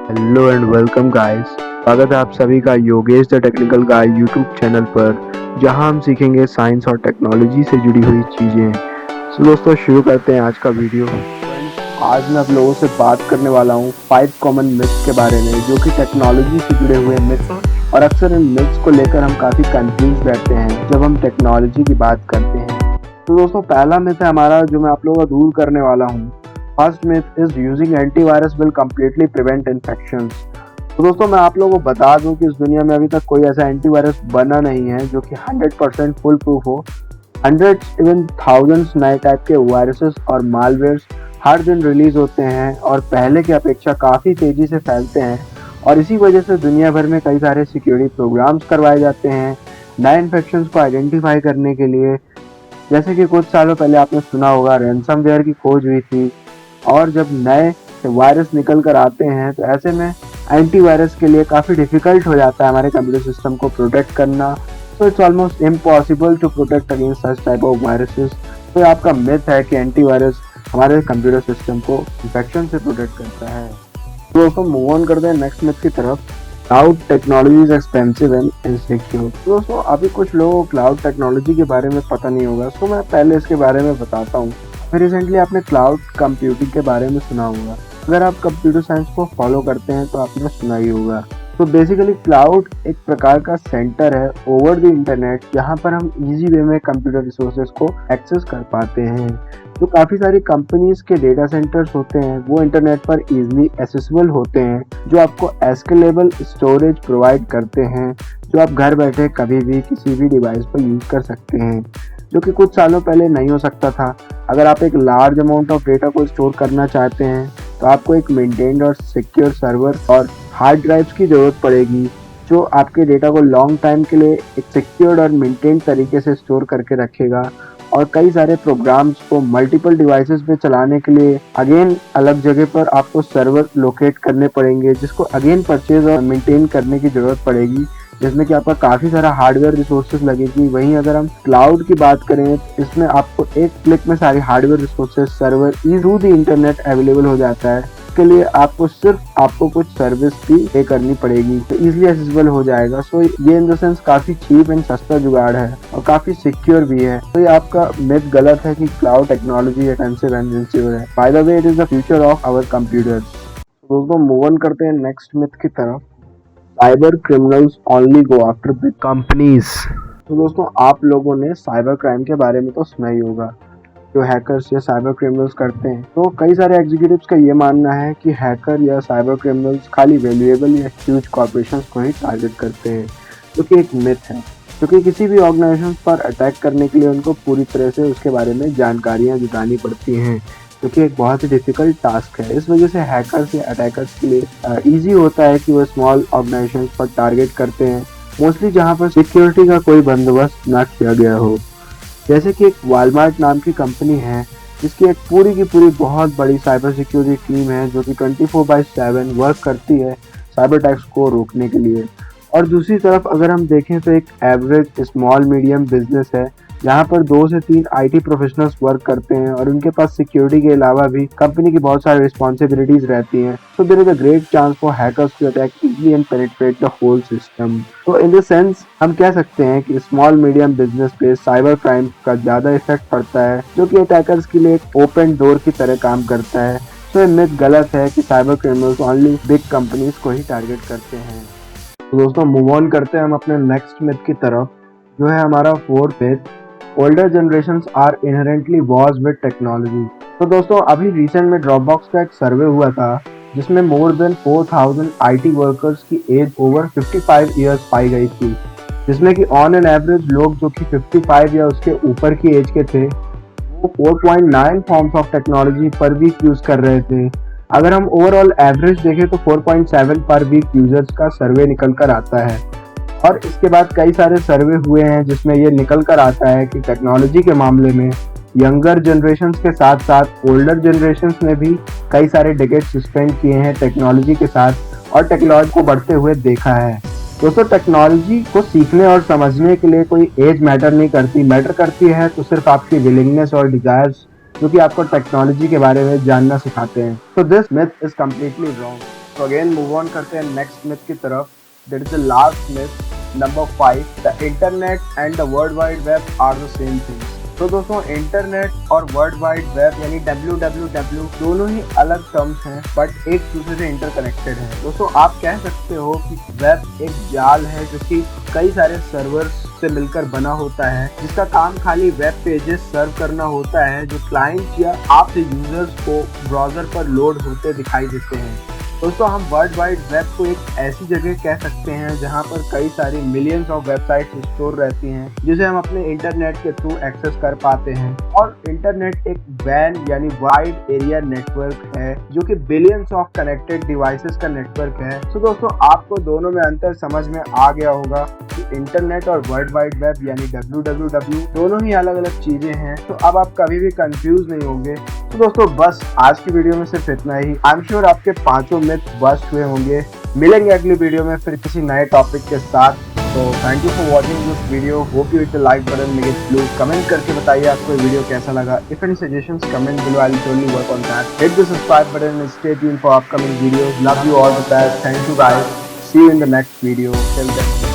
Hello and welcome guys. स्वागत है आप सभी का Yogesh the technical guy YouTube channel पर, जहां हम सीखेंगे साइंस और टेक्नोलॉजी से जुड़ी हुई चीज़ें। तो दोस्तों शुरू करते हैं आज का वीडियो। आज मैं आप लोगों से बात करने वाला हूं 5 कॉमन मिथ्स के बारे में, जो कि टेक्नोलॉजी से जुड़े हुए मिथ्स हैं। और अक्सर इन मिथ्स को लेकर हम काफ़ी कंफ्यूज रहते हैं जब हम टेक्नोलॉजी की बात करते हैं। तो दोस्तों पहला मिथ है हमारा, जो मैं आप लोगों को दूर करने वाला हूँ। First myth is using antivirus will completely prevent infections. तो दोस्तों मैं आप लोगों को बता दूं कि इस दुनिया में अभी तक कोई ऐसा एंटीवायरस बना नहीं है जो कि 100% फुल प्रूफ हो। हंड्रेड्स इवन थाउजेंड्स नए टाइप के वायरसेस और मालवेयर्स हर दिन रिलीज होते हैं और पहले की अपेक्षा काफ़ी तेज़ी से फैलते हैं। और इसी वजह से दुनिया भर में कई सारे सिक्योरिटी प्रोग्राम्स करवाए जाते हैं नए इन्फेक्शंस को आइडेंटिफाई करने के लिए। जैसे कि कुछ सालों पहले आपने सुना होगा रैनसमवेयर की खोज हुई थी। और जब नए वायरस निकल कर आते हैं तो ऐसे में एंटीवायरस के लिए काफ़ी डिफिकल्ट हो जाता है हमारे कंप्यूटर सिस्टम को प्रोटेक्ट करना। तो it's almost impossible to protect against such type of viruses. तो ये आपका मिथ है कि एंटीवायरस हमारे कंप्यूटर सिस्टम को इन्फेक्शन से प्रोटेक्ट करता है। तो दोस्तों मूव ऑन करते हैं नेक्स्ट मिथ की तरफ। Cloud technology is expensive and insecure. तो दोस्तों अभी कुछ लोगों को क्लाउड टेक्नोलॉजी के बारे में पता नहीं होगा, तो मैं पहले इसके बारे में बताता हूँ। फिर रिसेंटली आपने क्लाउड कंप्यूटिंग के बारे में सुना होगा। अगर आप कंप्यूटर साइंस को फॉलो करते हैं तो आपने सुना ही होगा। तो बेसिकली क्लाउड एक प्रकार का सेंटर है ओवर द इंटरनेट, जहाँ पर हम इजी वे में कंप्यूटर रिसोर्सेज को एक्सेस कर पाते हैं। तो काफ़ी सारी कंपनीज के डेटा सेंटर्स होते हैं वो इंटरनेट पर इजीली एक्सेसिबल होते हैं, जो आपको एस्केलेबल स्टोरेज प्रोवाइड करते हैं, जो आप घर बैठे कभी भी किसी भी डिवाइस पर यूज़ कर सकते हैं, जो कि कुछ सालों पहले नहीं हो सकता था। अगर आप एक लार्ज अमाउंट ऑफ डेटा को स्टोर करना चाहते हैं तो आपको एक मेंटेन्ड और सिक्योर सर्वर और हार्ड ड्राइव्स की ज़रूरत पड़ेगी, जो आपके डेटा को लॉन्ग टाइम के लिए एक सिक्योर्ड और मेंटेन्ड तरीके से स्टोर करके रखेगा। और कई सारे प्रोग्राम्स को मल्टीपल डिवाइसेस पे चलाने के लिए अगेन अलग जगह पर आपको सर्वर लोकेट करने पड़ेंगे, जिसको अगेन परचेज और मेंटेन करने की ज़रूरत पड़ेगी, जिसमें कि आपका काफ़ी सारा हार्डवेयर रिसोर्सेज लगेगी। वहीं अगर हम क्लाउड की बात करें तो इसमें आपको एक क्लिक में सारी hardware resources server through the internet available हो जाता है। इसके लिए आपको कुछ सर्विस भी पे करनी पड़ेगी, तो इजीली एक्सेसिबल हो जाएगा। सो ये इन द सेंस काफ़ी चीप एंड सस्ता जुगाड़ है और काफ़ी सिक्योर भी है। तो ये आपका मिथ गलत है कि cloud technology expensive and insecure है। By the way it is the future of our computers. दोस्तों मूव ऑन करते हैं नेक्स्ट मिथ की तरफ। Cyber criminals only go after big companies. तो दोस्तों आप लोगों ने साइबर क्राइम के बारे में तो सुना ही होगा, जो हैकर्स या साइबर क्रिमिनल्स करते हैं। तो कई सारे एग्जीक्यूटिव्स का ये मानना है कि हैकर या साइबर क्रिमिनल्स खाली वैल्यूएबल या ह्यूज कॉर्पोरेशंस को ही टारगेट करते हैं, जो कि एक मिथ है। क्योंकि किसी भी ऑर्गेनाइजेशन पर अटैक करने के लिए उनको पूरी तरह से उसके बारे में जानकारियाँ जुटानी पड़ती हैं, क्योंकि एक बहुत ही डिफिकल्ट टास्क है। इस वजह से हैकर्स या अटैकर्स के लिए इजी होता है कि वो स्मॉल ऑर्गेनाइजेशंस पर टारगेट करते हैं, मोस्टली जहाँ पर सिक्योरिटी का कोई बंदोबस्त ना किया गया हो। जैसे कि एक वॉलमार्ट नाम की कंपनी है, जिसकी एक पूरी की पूरी बहुत बड़ी साइबर सिक्योरिटी टीम है, जो कि 24/7 वर्क करती है साइबर अटैक्स को रोकने के लिए। और दूसरी तरफ अगर हम देखें तो एक एवरेज स्मॉल मीडियम बिजनेस है, जहाँ पर 2 से 3 आईटी प्रोफेशनल्स वर्क करते हैं और उनके पास सिक्योरिटी के अलावा भी कंपनी की बहुत सारी रिस्पॉन्सिबिलिटीज रहती हैं। So there is a great chance for hackers to attack easily and penetrate the whole system. तो इन द सेंस हम कह सकते हैं कि स्मॉल मीडियम बिजनेस पे साइबर क्राइम का ज़्यादा इफेक्ट पड़ता है, जो कि अटैकर्स के लिए एक ओपन डोर की तरह काम करता है। सो ये मिथ गलत है कि cyber criminals only big companies को ही टारगेट करते हैं। तो दोस्तों मूव ऑन करते हैं हम अपने नेक्स्ट मिथ की तरफ, जो है हमारा fourth myth. Older generations are inherently was with technology. तो दोस्तों अभी रिसेंट में ड्रॉपबॉक्स का एक सर्वे हुआ था, जिसमें मोर देन 4000 आईटी वर्कर्स की एज ओवर 55 ईयर्स पाई गई थी, जिसमें कि ऑन एन एवरेज लोग जो कि 55 या उसके ऊपर की एज के थे, वो 4.9 फॉर्म्स ऑफ टेक्नोलॉजी पर वीक यूज कर रहे थे। अगर हम ओवरऑल एवरेज देखें तो 4.7 पर वीक यूजर्स का सर्वे निकल कर आता है। और इसके बाद कई सारे सर्वे हुए हैं जिसमें ये निकल कर आता है कि टेक्नोलॉजी के मामले में यंगर जनरेशन्स के साथ साथ ओल्डर जनरेशन्स ने भी कई सारे डिकेड्स स्पेंड किए हैं टेक्नोलॉजी के साथ और टेक्नोलॉजी को बढ़ते हुए देखा है। दोस्तों टेक्नोलॉजी को सीखने और समझने के लिए कोई एज मैटर नहीं करती, मैटर करती है तो सिर्फ आपकी विलिंगनेस और डिजायर्स, जो कि आपको टेक्नोलॉजी के बारे में जानना सिखाते हैं। तो this myth is completely wrong. तो अगेन मूव ऑन करते हैं नेक्स्ट मिथ की तरफ। That is the last myth number 5, the internet and the world wide web are the same things. तो दोस्तों इंटरनेट और वर्ल्ड वाइड वेब यानी www दोनों ही अलग टर्म्स हैं बट एक दूसरे से इंटरकनेक्टेड हैं। दोस्तों आप कह सकते हो कि वेब एक जाल है जो कि कई सारे सर्वर्स से मिलकर बना होता है, जिसका काम खाली वेब पेजेस सर्व करना होता है जो क्लाइंट या आपसे यूजर्स को ब्राउजर पर लोड होते दिखाई देते हैं। दोस्तों हम वर्ल्ड वाइड वेब को एक ऐसी जगह कह सकते हैं जहां पर कई सारी मिलियंस ऑफ वेबसाइट्स स्टोर रहती हैं जिसे हम अपने इंटरनेट के थ्रू एक्सेस कर पाते हैं। और इंटरनेट एक वैन यानी वाइड एरिया नेटवर्क है जो कि बिलियंस ऑफ कनेक्टेड डिवाइसेस का नेटवर्क है। तो दोस्तों आपको दोनों में अंतर समझ में आ गया होगा कि इंटरनेट और वर्ल्ड वाइड वेब यानी www दोनों ही अलग अलग चीजें हैं। तो अब आप कभी भी कंफ्यूज नहीं होंगे। तो दोस्तों बस आज की वीडियो में सिर्फ इतना ही। आई एम श्योर आपके पांचों मिथ बस्ट हुए होंगे। मिलेंगे अगली वीडियो में फिर किसी नए टॉपिक के साथ। तो thank you for watching this video. Hope you hit the like button, make it blew. Comment करके बताइए आपको ये वीडियो कैसा लगा। If any suggestions comment below, I will surely work on that. Hit the subscribe button and stay tuned for upcoming videos. Love you all the best. Thank you guys. See you in the next video. Till then.